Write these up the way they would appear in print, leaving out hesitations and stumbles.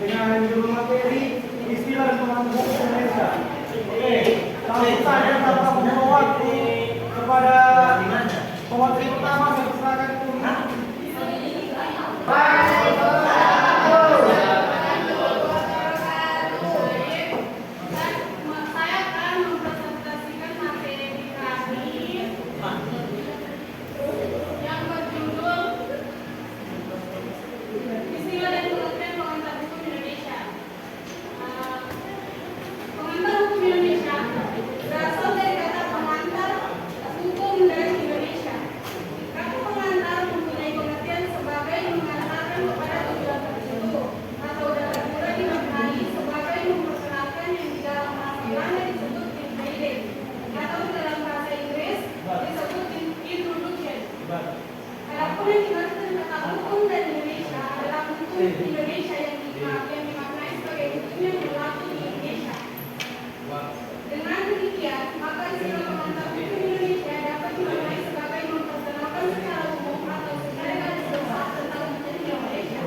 Dengan judul materi istilah dan pengantar Indonesia. Oke, langsung saja tanpa membuang waktu kepada pemateri pertama saya persilakan untuk Indonesia yang dimaknai sebagai hukum yang berlaku di Indonesia. Dengan demikian, maka istilah pengantar hukum Indonesia dapat dimaknai sebagai memperkenalkan secara umum atau secara garis besar tentang hukum Indonesia.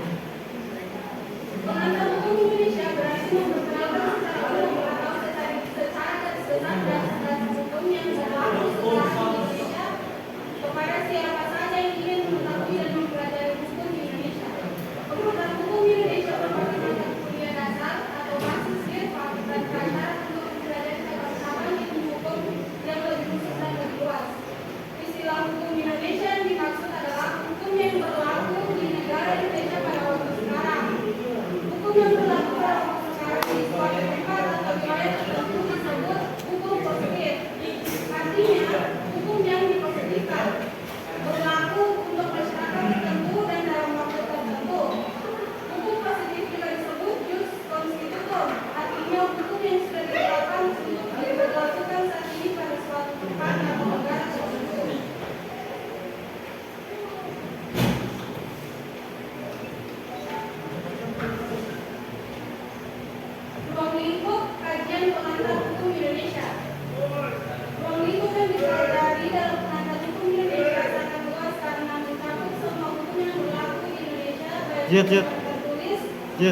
Pengantar hukum Indonesia berarti memperkenalkan secara umum atau secara garis besar dasar-dasar hukum yang berlaku sekarang di Indonesia kepada siapa saja yang ingin mengetahui dan mempelajari hukum di Indonesia. Pengantar hukum Indonesia merupakan mata kuliah dasar atau mahasiswa fakultas dasar untuk mempelajari cabang-cabang ilmu hukum yang lebih khusus dan lebih luas. Istilah hukum Indonesia yang dimaksud adalah hukum yang berlaku di negara Indonesia pada waktu sekarang. Hukum yang berlaku pada waktu sekarang di suatu tempat atau wilayah tertentu disebut hukum positif. Artinya, hukum yang dipositifkan berlaku untuk masyarakat tertentu dan dalam waktu tertentu. Hukum positif juga disebut jus constitutum, artinya hukum yang sudah ditetapkan untuk diberlakukan saat ini pada suatu tempat atau negara tertentu. Ruang lingkup kajian pengantar hukum Indonesia. Ruang lingkup yang dipelajari dalam pengantar hukum Indonesia sangat luas karena mencakup semua hukum yang berlaku di Indonesia, baik yang tertulis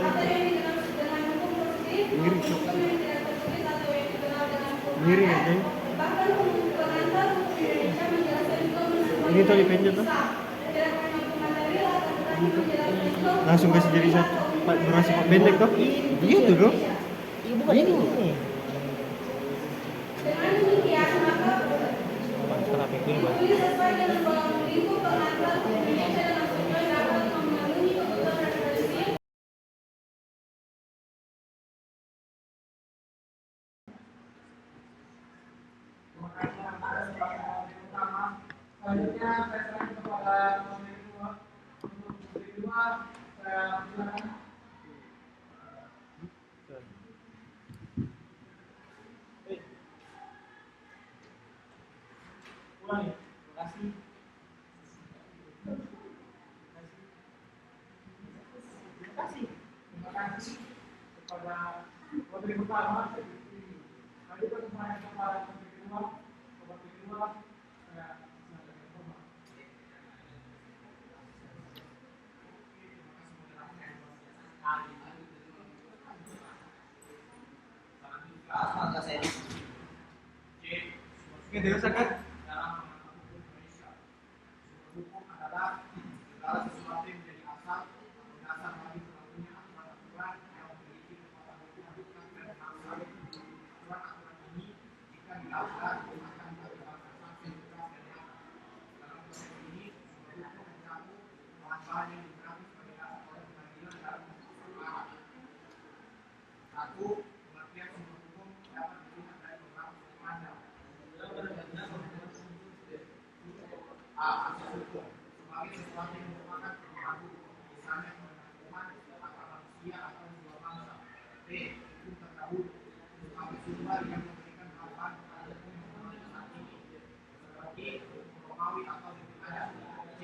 atau yang dikenal dengan hukum positif, maupun hukum yang tidak tertulis atau yang dikenal dengan hukum adat. Bahkan pengantar hukum Indonesia menjelaskan juga mengenai Ini tadi penjat tuh. tidak hanya hukum material, tetapi menjelaskan juga Langsung kasih jadi satu durasi pendek tuh. Gitu dong. Iya bukan ini. dengan demikian maka tulis sesuai dengan ruang lingkup pengantar hukum Indonesia dengan tujuan dapat memenuhi kebutuhan referensi. Selanjutnya saya serahkan kepada materi kedua. Untuk materi kedua saya silakan. Ulangi. Terima kasih. Terima kasih kepada materi pertama. Lanjutkan kepada materi kedua. Materi kedua saya silakan informa. Oke, diusahakan. Hukum adalah segala sesuatu yang menjadi asal atau dasar bagi berlakunya aturan-aturan yang memiliki kekuatan hukum dan asal. Aturan-aturan ini jika dilakukan akan mengakibatkan sanksi tegas dan nyata. Dalam proses ini, hukum mencakup bahan-bahan yang digunakan sebagai dasar oleh pengadilan dalam proses perkara. Satu, pengertian sumber hukum dapat dilihat dari beberapa sumber pandang. A. Asas hukum sebagai sesuatu yang merupakan perubahan hukum, misalnya hukuman hak manusia atau sebuah bangsa. B. Hukum terdahulu sebagai sumber yang memberikan harapan kepada hukum yang berlaku saat ini, seperti hukum Romawi atau hukum adat. C.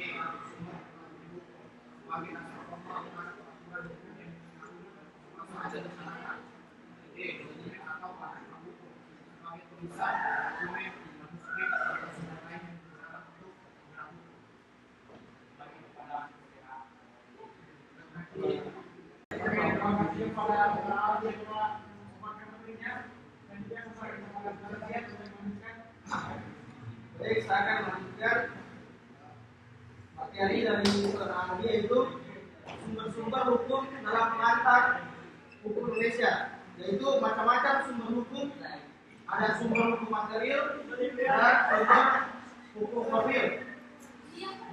Sumber pengertian hukum sebagai dasar formal kepada peraturan hukum yang dipengaruhi masa ada di masyarakat. D. Dokumen atau paragraf hukum sebagai tulisan, dokumen, manuskrip atau sumber lain yang digunakan untuk bagi kepada Baik, saya akan melanjutkan materi dari saudara ahli yaitu sumber-sumber hukum dalam pengantar hukum Indonesia, yaitu macam-macam sumber hukum. Ada sumber hukum material dan sumber hukum mobil.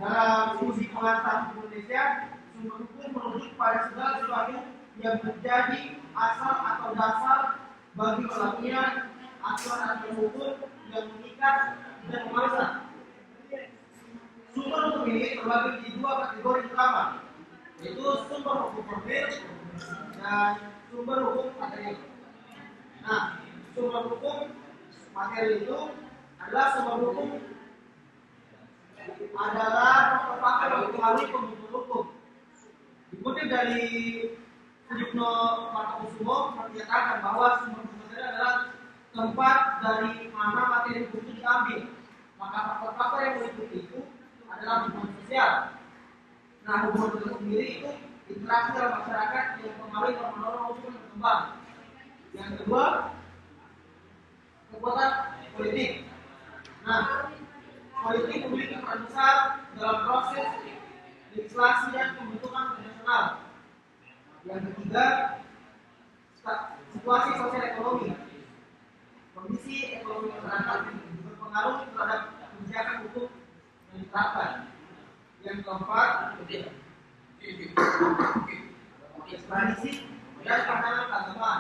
Dalam fungsi pengantar hukum Indonesia, sumber hukum merujuk pada segala sesuatu yang menjadi asal atau dasar bagi berlakunya aturan-aturan hukum yang mengikat dan memaksa. Sumber hukum ini terbagi di dua kategori utama, yaitu sumber hukum formil dan sumber hukum material. Nah, sumber hukum material itu adalah sumber hukum adalah faktor yang mempengaruhi pembentukan hukum. Dikutip dari Sudipno Martokusumo menyatakan bahwa sumber hukum material adalah tempat dari mana materi hukum itu diambil. Maka faktor-faktor yang meliputi itu adalah hubungan sosial. Nah, hubungan sosial sendiri itu interaksi dalam masyarakat yang mempengaruhi norma-norma hukum yang berkembang. Yang kedua, kekuatan politik. Nah, politik memiliki peran besar dalam proses legislasi dan pembentukan nasional. Yang ketiga, situasi sosial ekonomi. Kondisi ekonomi masyarakat berpengaruh terhadap kebijakan hukum yang diterapkan. Yang keempat, tradisi dan pandangan keagamaan.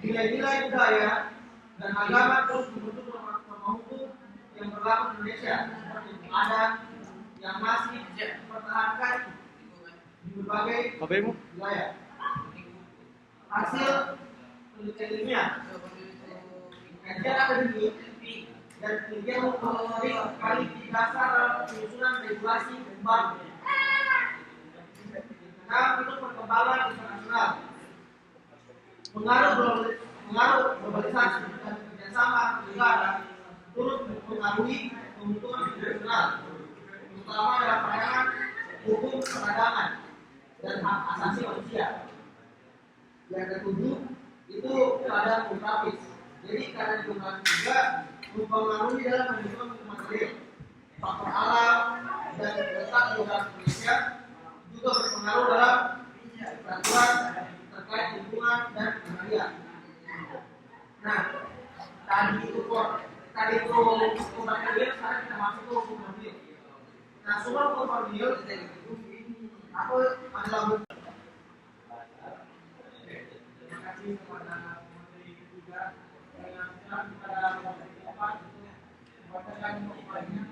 Nilai-nilai budaya dan agama terus membentuk norma hukum yang berlaku di Indonesia, seperti adat yang masih dipertahankan di berbagai wilayah. Hasil penelitian ilmiah, kajian akademik dan penelitian hukum sering kali di dasar penyusunan regulasi baru. Karena itu perkembangan internasional, pengaruh globalisasi dan kerjasama negara turut mempengaruhi pembentukan internasional, terutama dalam pandangan hukum perdagangan dan hak asasi manusia. Yang ketujuh itu keadaan geografis. Jadi keadaan geografis juga mempengaruhi dalam pembentukan hukum material. Faktor alam dan letak geografis Indonesia juga berpengaruh dalam peraturan terkait lingkungan dan agraria. Nah, tadi itu hukum material, sekarang kita masuk ke hukum mobil. Nah, sumber hukum mobil aku adalah terima kasih kepada materi ketiga yang kepada Bapak membacakan hukumannya.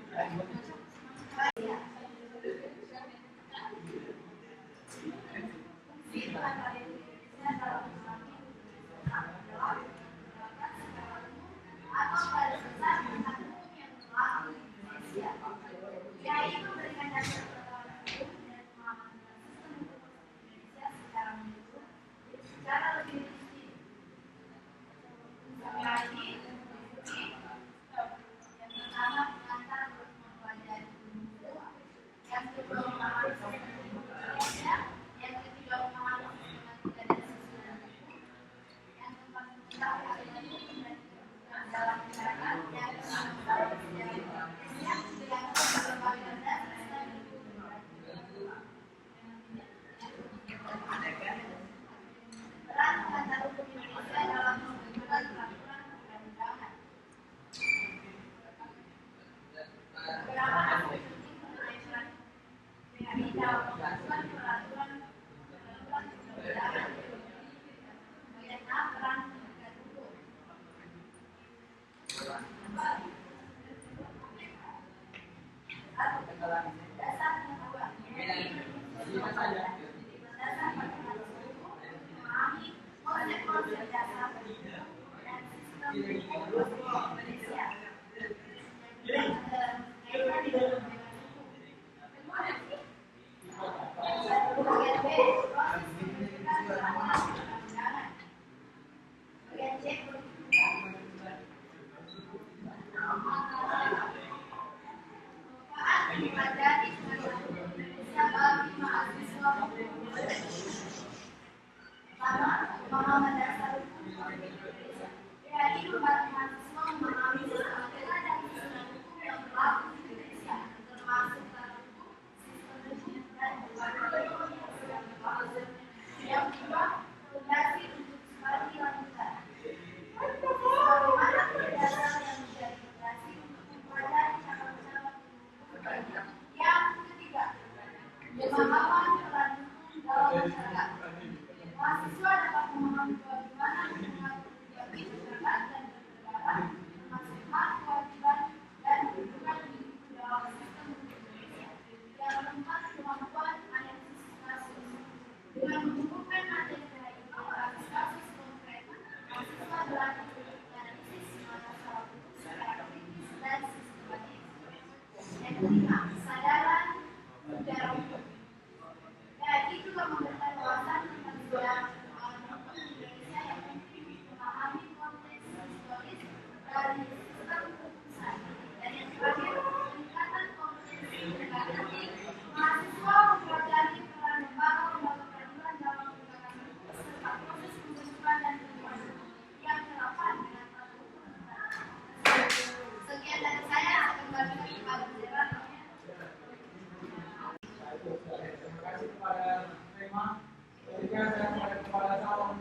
Ada di bagi mahasiswa Pertama, pemahaman dasar hukum Indonesia. Jadi membantu mahasiswa memahami sistem negara dan sistem hukum yang berlaku di Indonesia, termasuk hukum, sistem hukum, dan berbagai ekonomi yang sedang berlaku. Yang kedua, fondasi untuk studi lanjutan. Bagaimana dasar yang menjadi fondasi untuk mempelajari cabang-cabang hukum. Yang ketiga, pemahaman peran hukum dalam masyarakat. Mahasiswa dapat memahami bagaimana mengatur kebijakan masyarakat dan bernegara, termasuk hak, kewajiban, dan kedudukan individu dalam sistem hukum Indonesia, yang menemukan kemampuan analisis kasus. Dengan mengumpulkan materi itu atas kasus konkret, mahasiswa belajar menganalisis masalah hukum secara kritis dan sistematis. Yang kelima, kesadaran sejarah hukum. Jadi juga memberikan wawasan tentang sejarah hukum Indonesia yang penting memahami konteks historis dari sistem keputusan. Dan yang terakhir, peningkatan kompetensi akademik. Mahasiswa mempelajari peran lembaga peradilan dalam penegakan hukum serta proses pembentukan dan penerapan hukum yang terapkan dengan patuh hukum. Sekian dari saya, kembali kepada Zerano. Terima kasih kepada tema. Berikan saya kepada kepala salon.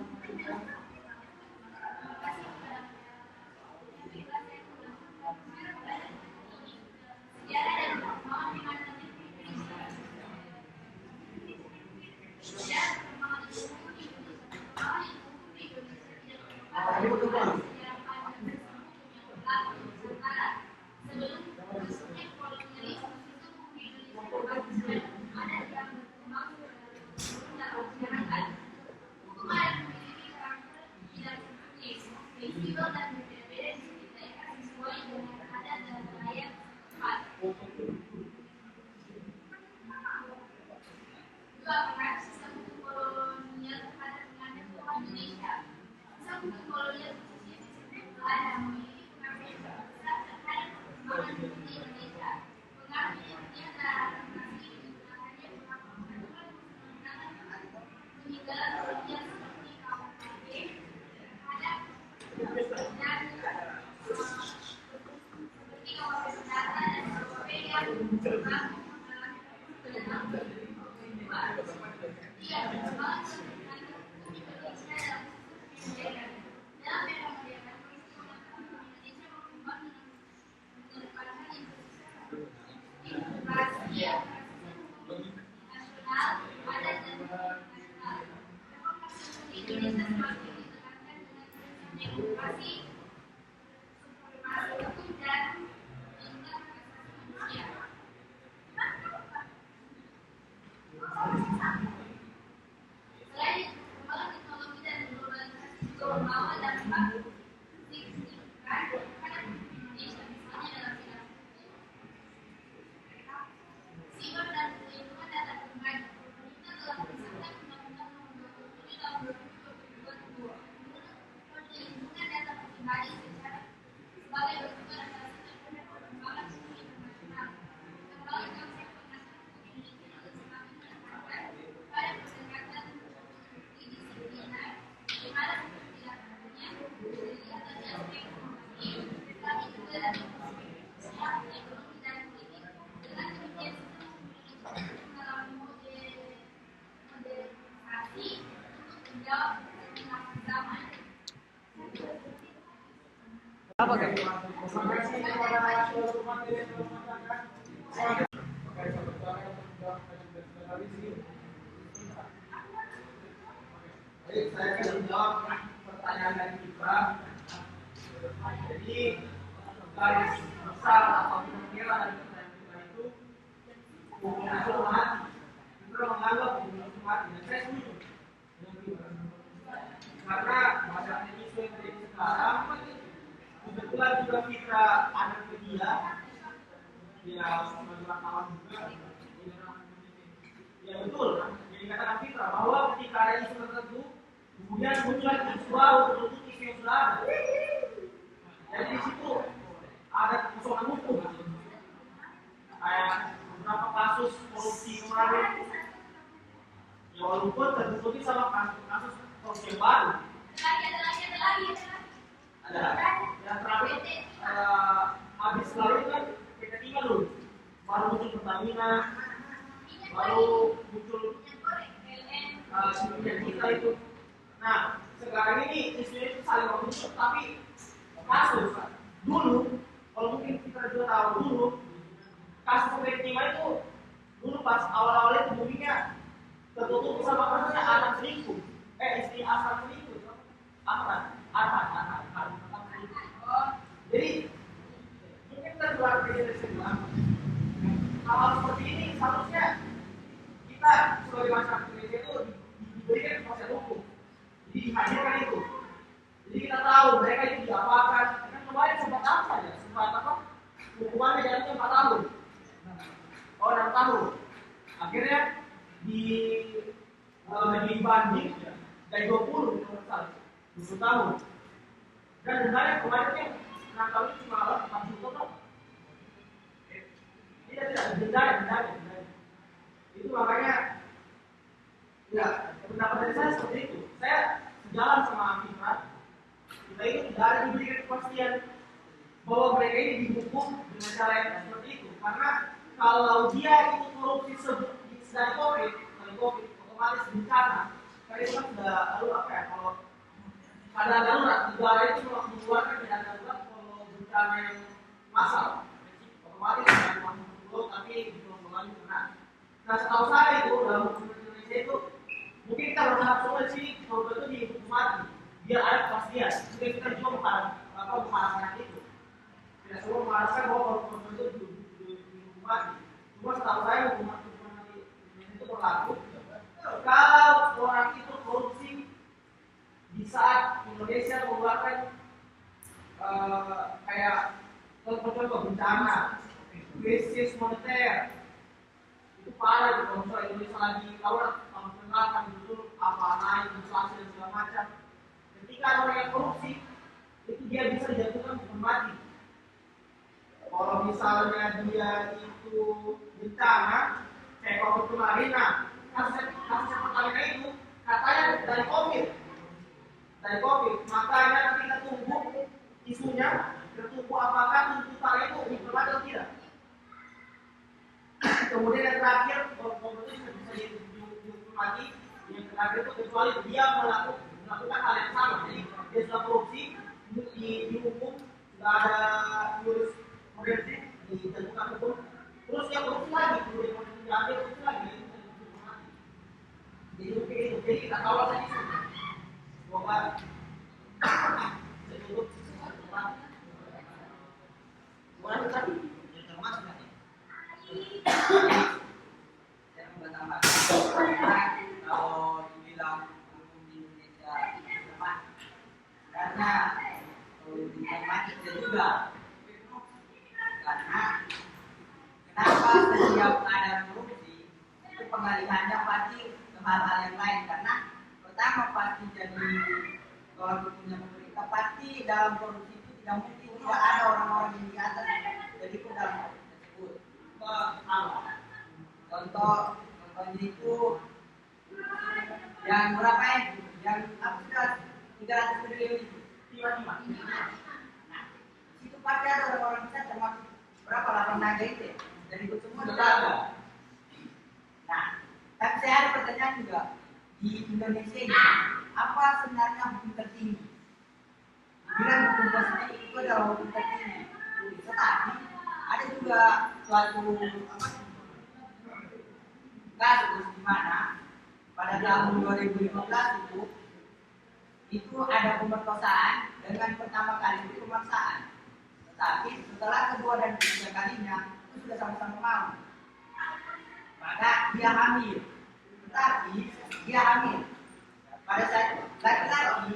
Apa kan? Baik, saya akan menjawab pertanyaan dari kita. Jadi garis besar atau penilaian dari pertanyaan kita itu hukum itu mati. Kita menganggap hukum itu mati. Dan saya setuju dengan kita. Karena masyarakat isu yang terjadi sekarang kebetulan juga kita ada media ya sebagai wartawan juga. Ya betul, jadi katakan Fitra bahwa ketika ada isu tertentu kemudian muncul isu baru untuk isu yang sudah ada. Jadi di situ ada kekosongan hukum. Kayak beberapa kasus korupsi kemarin walaupun tertutupi sama kasus korupsi yang baru. Ada yang terakhir habis lalu kan ketiga dulu, baru muncul Pertamina, baru muncul minyak kita itu. Nah, sekarang ini isunya itu saling menutup, tapi kasus dulu, kalau mungkin kita juga tahu dulu, kasus Pertamina itu dulu pas awal-awal itu mungkinnya tertutup sama kasusnya anak selingkuh, istri asal selingkuh, apa? Jadi mungkin kita keluar dari sebuah hal seperti ini seharusnya kita sebagai masyarakat Indonesia itu diberikan proses hukum, jadi dihadirkan itu. Jadi kita tahu mereka itu diapakan. Kan kemarin sempat apa ya? Sempat apa? Hukumannya jatuhnya 4 tahun. 6 tahun. Akhirnya dibanding dari 20 kalau 20 tahun. Dan dendanya kemarin 6 tahun cuma 4 juta. Tidak denda. Itu makanya ya pendapat dari saya seperti itu. Saya sejalan sama Fitra. Kita ini tidak ada diberikan kepastian bahwa mereka ini dihukum dengan cara yang seperti itu. Karena kalau dia itu korupsi dari COVID, otomatis bencana. Karena itu kan sudah kalau ada darurat, negara itu mengeluarkan dana darurat kalau bencana yang massal, otomatis tidak masuk tapi belum lanjut. Nah, setahu saya itu dalam hukum Indonesia itu mungkin kita berharap semua di sini koruptor itu dihukum mati, biar ada kepastian. Mungkin kita juga mengharapkan itu. Tidak semua mengharapkan bahwa koruptor itu dihukum mati. Cuma setahu saya hukuman mati itu berlaku kalau orang itu korupsi di saat Indonesia mengeluarkan kayak contoh bencana, krisis moneter, itu parah gitu. Kalau misalnya Indonesia lagi tahun tengah dulu apa naik inflasi dan segala macam. Ketika orang yang korupsi itu dia bisa dijatuhkan hukuman mati. Kalau misalnya dia itu bencana, kayak waktu kemarin, kasus Pertamina itu katanya dari COVID, makanya nanti kita tunggu isunya, tertunggu apakah tuntutannya itu diperlukan atau tidak. Kemudian yang terakhir, kalau itu bisa dihukum mati. Yang terakhir itu kecuali dia melakukan hal yang sama, jadi dia sudah korupsi, dihukum, sudah ada jurus forensik, ditentukan hukum, terus dia korupsi lagi, kemudian diambil korupsi lagi, itu bisa dihukum mati. Jadi mungkin itu, jadi kita kawal saja itu. Semoga setutup boleh tadi yang termasuk nanti. Saya mau tambah. Kalau dibilang hukum di Indonesia lemah, karena kalau dibilang kita juga. Karena kenapa setiap ada korupsi itu pengalihannya pasti ke hal-hal yang lain. Karena pertama pasti jadi kalau punya pemerintah pasti dalam korupsi itu tidak mungkin tidak ada orang-orang yang di atas jadi ke dalam korupsi tersebut. Contohnya itu yang berapa yang sudah 300 triliun itu 55. Nah, itu pasti ada orang-orang bisa termasuk berapa 8 naga itu dan itu semua ada. Nah, tapi saya ada pertanyaan juga di Indonesia ini apa sebenarnya hukum tertinggi? Bilang hukum positif itu adalah hukum tertinggi. Tetapi ada juga suatu kasus di mana pada tahun 2015 itu ada pemerkosaan dengan pertama kali itu pemaksaan. Tetapi setelah kedua dan ketiga kalinya itu sudah sama-sama mau. Maka dia hamil. Tetapi dia hamil. Pada saat laki-laki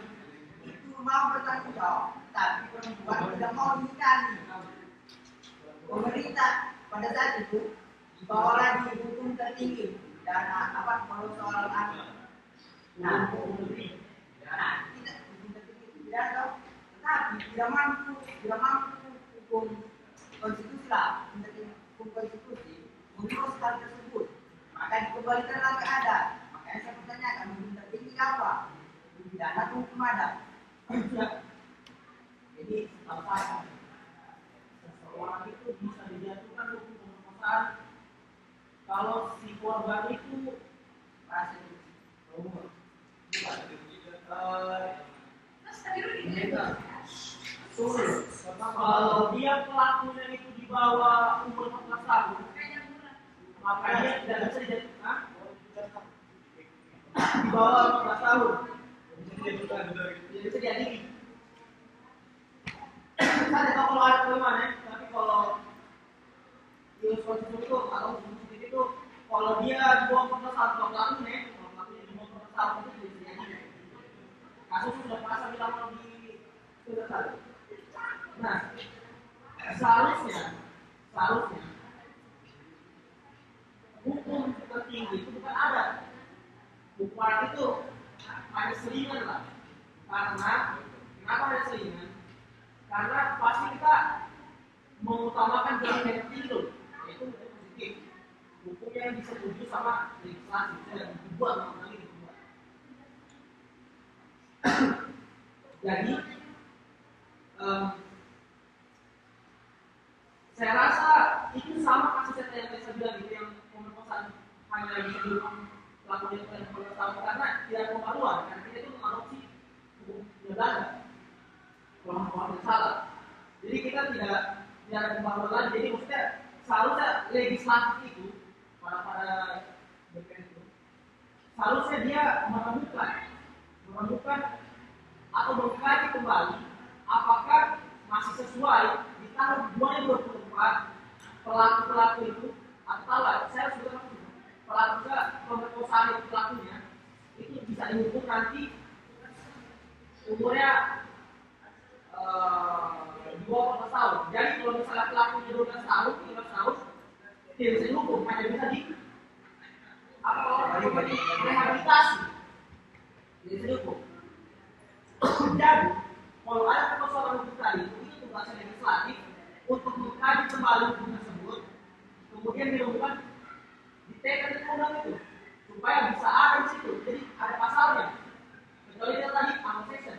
itu mau bertanggung jawab, tapi perempuan tidak mau dinikahi. Pemerintah pada saat itu dibawalah di hukum tertinggi dan kalau soal anak. Nah, tidak hukum tertinggi tidak tahu, tetapi tidak mampu hukum konstitusi lah, hukum konstitusi mengurus hal tersebut. Maka dikembalikan lagi ada. Makanya saya ada atau hukum ada. Jadi setahu saya, seseorang itu bisa dijatuhkan hukum pemerkosaan kalau si korban itu merasa umur. Kalau dia pelakunya itu di bawah umur 14 tahun, maka dia tidak bisa dijatuhkan di bawah 14 tahun. Jadi bisa diadili. Saya tidak tahu kalau ada kelemahan, tapi kalau Yus konstitusi itu atau konstitusi itu kalau dia di bawah 14 tahun, kalau pelakunya di bawah 14 tahun itu bisa diadili. Kasus sudah pernah saya bilang di sudah tadi. Nah, seharusnya hukum tertinggi itu bukan ada. Hukuman itu hanya selingan lah. Karena kenapa ada selingan? Karena pasti kita mengutamakan jalan yang tertinggi, yaitu positif. Hukum yang disetujui sama legislasi yang dibuat mengenai dibuat. Jadi saya rasa itu sama kasusnya yang saya bilang itu yang pemerkosaan hanya bisa dihukum pelakunya itu yang 14 tahun karena tidak ada pembaruan karena kita itu mengadopsi hukum Belanda kalau salah. Jadi kita tidak ada pembaruan lagi. Jadi maksudnya seharusnya legislatif itu pada DPR itu seharusnya dia menemukan atau mengkaji kembali apakah masih sesuai di tahun 2024 pelaku itu atau saya sudah pemerkosaan pelakunya itu bisa dihukum nanti umurnya di bawah 14 tahun. Jadi kalau misalnya pelakunya 12 tahun, 13 tahun, dia bisa dihukum, hanya bisa di rehabilitasi, dia bisa dihukum. Jadi kalau ada persoalan hukum tadi itu tugasnya legislatif untuk mengkaji kembali hukum tersebut, kemudian dilakukan ditekan di undang itu supaya bisa ada di situ. Jadi ada pasalnya. Kecuali dia tadi annexation.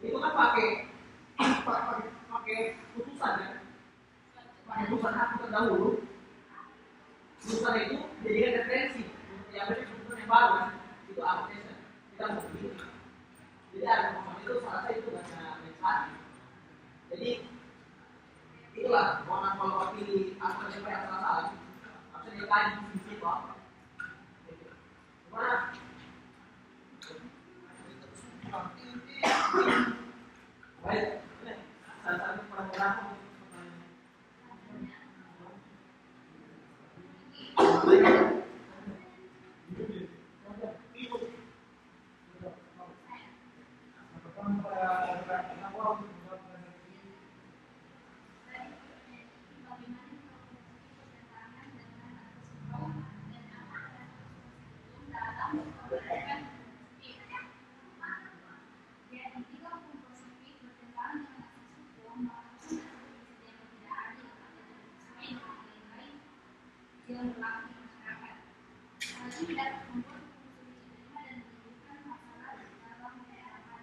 Itu kan pakai putusan kan? Pakai putusan hakim terdahulu. Putusan itu dijadikan referensi untuk yang putusan yang baru kan? Itu annexation. Kita mau begitu. Jadi ada masalah itu salah satu itu bahasa legislatif. Jadi itulah orang kalau wakili asal DPR yang salah harusnya dikaji di sisi kok. Gimana? Baik, salah satu peraturan yang berlaku di masyarakat. Hal ini dapat membuat hukum diterima dan menimbulkan masalah dalam masyarakat.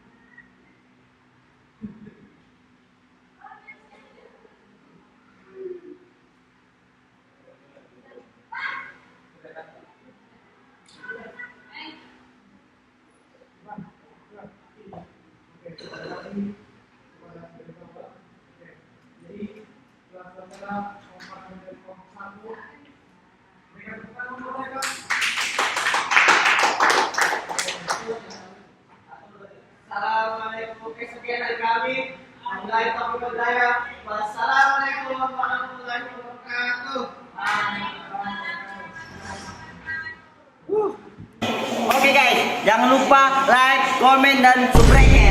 Assalamualaikum. Oke, sekian dari kami. Wassalamualaikum warahmatullahi wabarakatuh. Oke guys, jangan lupa like, komen, dan subscribe-nya.